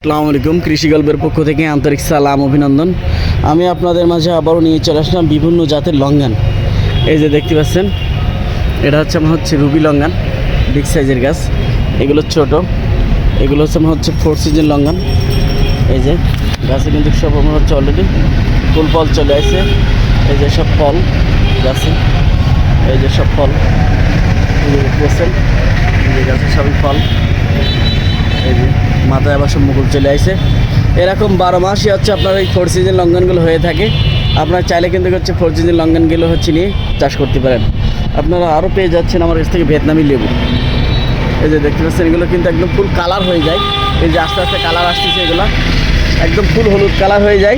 আসসালামু আলাইকুম, কৃষি গল্পের পক্ষ থেকে আন্তরিক সালাম অভিনন্দন। আমি আপনাদের মাঝে আবারও নিয়ে চলে আসলাম বিভিন্ন জাতের লঙ্ঘন। এই যে দেখতে পাচ্ছেন, এটা হচ্ছে রুবি লঙ্ঘন, বিগ সাইজের গাছ। এগুলো ছোট, এগুলো হচ্ছে 4 সিজন লঙ্ঘন। এই যে গাছে কিন্তু সব হচ্ছে অলরেডি ফুল ফল চলে আসছে। এই যে সব ফল গাছে, এই যে সব ফল, এই যে দেখতে পাচ্ছেন, এই যে গাছে সবই ফল। এই যে মাথায় আবার সব মুকুল চলে আসে। এরকম 12 মাসই হচ্ছে আপনার এই 4 সিজন লঙ্ঘনগুলো হয়ে থাকে। আপনারা চাইলে কিন্তু হচ্ছে 4 সিজন লঙ্ঘনগুলো হচ্ছে নিয়ে চাষ করতে পারেন। আপনারা আরও পেয়ে যাচ্ছেন আমার কাছ থেকে ভিয়েতনামি লেবু। এই যে দেখতে পাচ্ছেন, এগুলো কিন্তু একদম ফুল কালার হয়ে যায়। এই যে আস্তে আস্তে কালার আসতেছে, এগুলো একদম ফুল হলুদ কালার হয়ে যায়।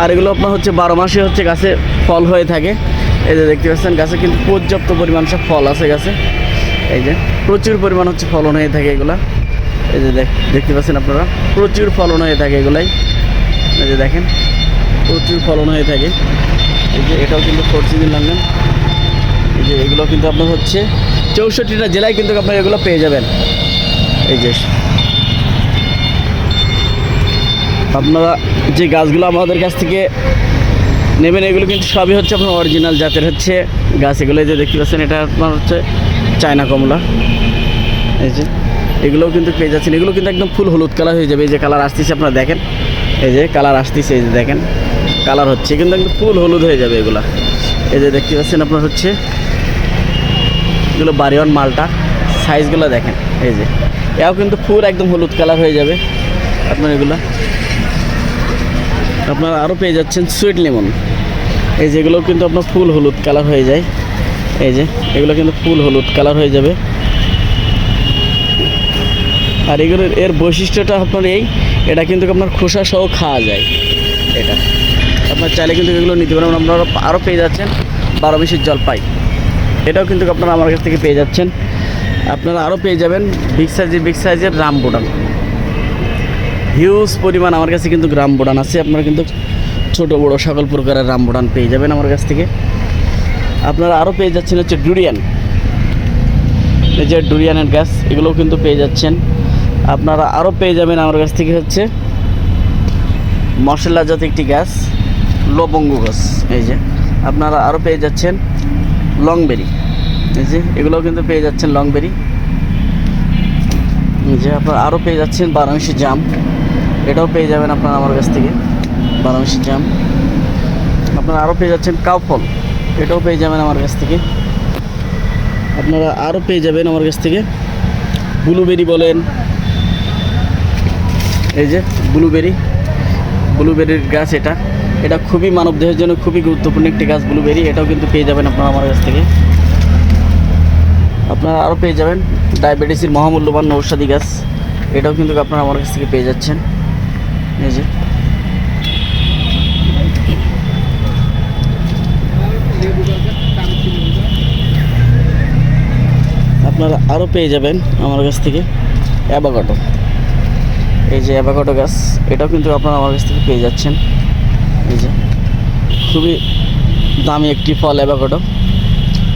আর এগুলো আপনার হচ্ছে 12 মাসে হচ্ছে গাছে ফল হয়ে থাকে। এই যে দেখতে পাচ্ছেন, গাছে কিন্তু পর্যাপ্ত পরিমাণ সব ফল আছে গাছে। এই যে প্রচুর পরিমাণ হচ্ছে ফলন হয়ে থাকে এগুলা। এই যে দেখতে পাচ্ছেন আপনারা, প্রচুর ফলন হয়ে থাকে এগুলাই। এই যে দেখেন, প্রচুর ফলন হয়ে থাকে। এই যে এটাও কিন্তু 4 সিজন লঙ্ঘন। এই যে এগুলো কিন্তু আপনার হচ্ছে 64টা জেলায় কিন্তু আপনারা এগুলো পেয়ে যাবেন। এই যে আপনারা যে গাছগুলো আমাদের কাছ থেকে নেবেন, এগুলো কিন্তু সবই হচ্ছে আপনার অরিজিনাল জাতের হচ্ছে গাছ। এগুলো যে দেখতে পাচ্ছেন, এটা আপনার হচ্ছে চায়না কমলা। এই যে এগুলোও কিন্তু পেয়ে যাচ্ছেন। এগুলো কিন্তু একদম ফুল হলুদ কালার হয়ে যাবে। এই যে কালার আসতেছে, আপনারা দেখেন, এই যে কালার আসতেছে, এই যে দেখেন কালার হচ্ছে, কিন্তু একদম ফুল হলুদ হয়ে যাবে এগুলা। এই যে দেখতে পাচ্ছেন আপনার হচ্ছে এগুলো বাড়িওয়ান মালটা, সাইজগুলো দেখেন। এই যে এও কিন্তু ফুল একদম হলুদ কালার হয়ে যাবে আপনার এগুলা। আপনারা আরও পেয়ে যাচ্ছেন সুইট লেমন। এই যেগুলো কিন্তু আপনার ফুল হলুদ কালার হয়ে যায়। এই যে এগুলো কিন্তু ফুল হলুদ কালার হয়ে যাবে। আর এগুলোর এর বৈশিষ্ট্যটা আপনার এটা কিন্তু আপনার খোসা সহ খাওয়া যায়। এটা আপনার চাইলে কিন্তু এগুলো নিতে পারেন। আপনারা আরও পেয়ে যাচ্ছেন 12 মাসের জলপাই। এটাও কিন্তু আপনারা আমার কাছ থেকে পেয়ে যাচ্ছেন। আপনারা আরও পেয়ে যাবেন বিগ সাইজের রামবুটান। হিউজ পরিমাণ আমার কাছে কিন্তু রামবুটান আছে। আপনারা কিন্তু ছোটো বড়ো সকল প্রকারের রামবুটান পেয়ে যাবেন আমার কাছ থেকে। আপনারা আরও পেয়ে যাচ্ছেন হচ্ছে ডুরিয়ান। এই যে ডুরিয়ানের গাছ, এগুলোও কিন্তু পেয়ে যাচ্ছেন। আপনারা আরও পেয়ে যাবেন আমার কাছ থেকে হচ্ছে মশলা জাতীয় একটি গাছ, লবঙ্গ গাছ। এই যে আপনারা আরও পেয়ে যাচ্ছেন লংবেরি। এই যে এগুলোও কিন্তু পেয়ে যাচ্ছেন লংবেরি। এই যে আপনারা আরও পেয়ে যাচ্ছেন 12 মাসি জাম। এটাও পেয়ে যাবেন আপনারা আমার কাছ থেকে, 12 মাসি জাম। আপনারা আরও পেয়ে যাচ্ছেন কাউফল। এটাও পেয়ে যাবেন আমার কাছ থেকে। আপনারা আরও পেয়ে যাবেন আমার কাছ থেকে ব্লুবেরি বলেন। এই যে ব্লুবেরির গাছ, এটা খুবই মানবদেহের জন্য খুবই গুরুত্বপূর্ণ একটি গাছ ব্লুবেরি। এটাও কিন্তু পেয়ে যাবেন আপনারা আমার কাছ থেকে। আপনারা আরও পেয়ে যাবেন ডায়াবেটিসের মহামূল্যবান ঔষধি গাছ। এটাও কিন্তু আপনারা আমার কাছ থেকে পেয়ে যাচ্ছেন। এই যে আপনারা আরও পেয়ে যাবেন আমার কাছ থেকে অ্যাভোকাডো। এই যে অ্যাভোকাডো গাছ, এটাও কিন্তু আপনারা আমার কাছ থেকে পেয়ে যাচ্ছেন। এই যে খুবই দামি একটি ফল অ্যাভোকাডো,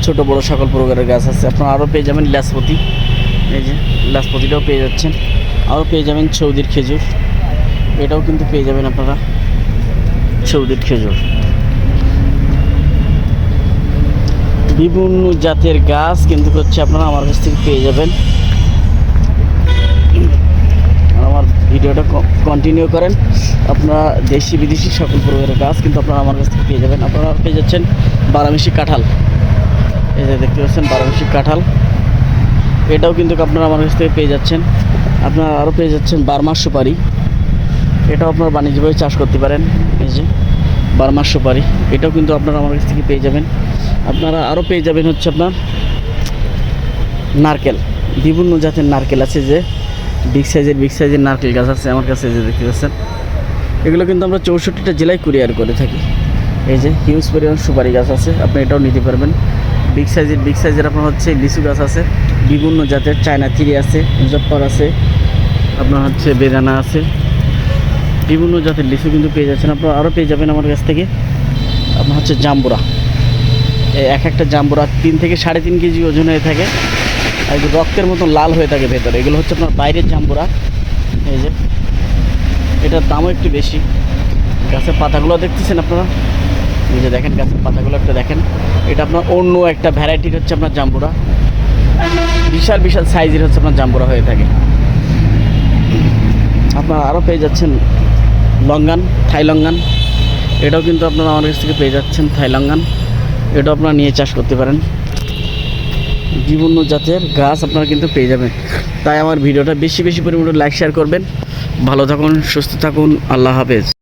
ছোটো বড়ো সকল প্রকারের গাছ আছে। আপনারা আরও পেয়ে যাবেন লাসপতি। এই যে লাসপতিটাও পেয়ে যাচ্ছেন। আরও পেয়ে যাবেন সৌদির খেজুর। এটাও কিন্তু পেয়ে যাবেন আপনারা সৌদির খেজুর। বিভিন্ন জাতের গাছ কিন্তু হচ্ছে আপনারা আমার কাছ থেকে পেয়ে যাবেন। আমার ভিডিওটা কন্টিনিউ করেন। আপনারা দেশি বিদেশি সকল প্রকারের গাছ কিন্তু আপনারা আমার কাছ থেকে পেয়ে যাবেন। আপনারা পেয়ে যাচ্ছেন 12 মাসি কাঁঠাল। এই যে দেখতে পাচ্ছেন 12 মাসি কাঁঠাল। এটাও কিন্তু আপনারা আমার কাছ থেকে পেয়ে যাচ্ছেন। আপনারা আরও পেয়ে যাচ্ছেন 12 মাস সুপারি। এটাও আপনারা বাণিজ্যিকভাবে চাষ করতে পারেন। এই যে 12 মাস সুপারি, এটাও কিন্তু আপনারা আমার কাছ থেকে পেয়ে যাবেন। আপনারা আরও পেয়ে যাবেন হচ্ছে আপনার নারকেল। বিভিন্ন জাতের নারকেল আছে, যে বিগ সাইজের নারকেল গাছ আছে আমার কাছে। যে দেখতে পাচ্ছেন, এগুলো কিন্তু আমরা 64টা জেলায় কুরিয়ার করে থাকি। এই যে হিউজ পরিমাণ সুপারি গাছ আছে, আপনি এটাও নিতে পারবেন। বিগ সাইজের আপনার হচ্ছে লিচু গাছ আছে, বিভিন্ন জাতের চায়না থ্রি আছে, মুজফ্ফর আছে, আপনার হচ্ছে বেদানা আছে, বিভিন্ন জাতের লিচু কিন্তু পেয়ে যাচ্ছেন। আপনারা আরও পেয়ে যাবেন আমার কাছ থেকে আপনার হচ্ছে জাম্বুরা। এক একটা জাম্বুরা 3 থেকে 3.5 কেজি ওজন হয়ে থাকে। আর রক্তের মতো লাল হয়ে থাকে ভেতরে। এগুলো হচ্ছে আপনার বাইরের জাম্বুরা। এই যে এটার দামও একটু বেশি। গাছের পাতাগুলো দেখতেছেন আপনারা, এই যে দেখেন গাছের পাতাগুলো একটা দেখেন। এটা আপনার অন্য একটা ভ্যারাইটির হচ্ছে আপনার জাম্বুরা, বিশাল বিশাল সাইজের হচ্ছে আপনার জাম্বুরা হয়ে থাকে। আপনারা আরও পেয়ে যাচ্ছেন লঙ্গান, থাই লঙ্গান। এটাও কিন্তু আপনারা আমার কাছ থেকে পেয়ে যাচ্ছেন থাই লঙ্গান। এটাও আপনারা নিয়ে চাষ করতে পারেন। বিভিন্ন জাতের গাছ আপনারা কিন্তু পেয়ে যাবেন। তাই আমার ভিডিওটা বেশি বেশি পরিমাণে লাইক শেয়ার করবেন। ভালো থাকুন, সুস্থ থাকুন, আল্লাহ হাফেজ।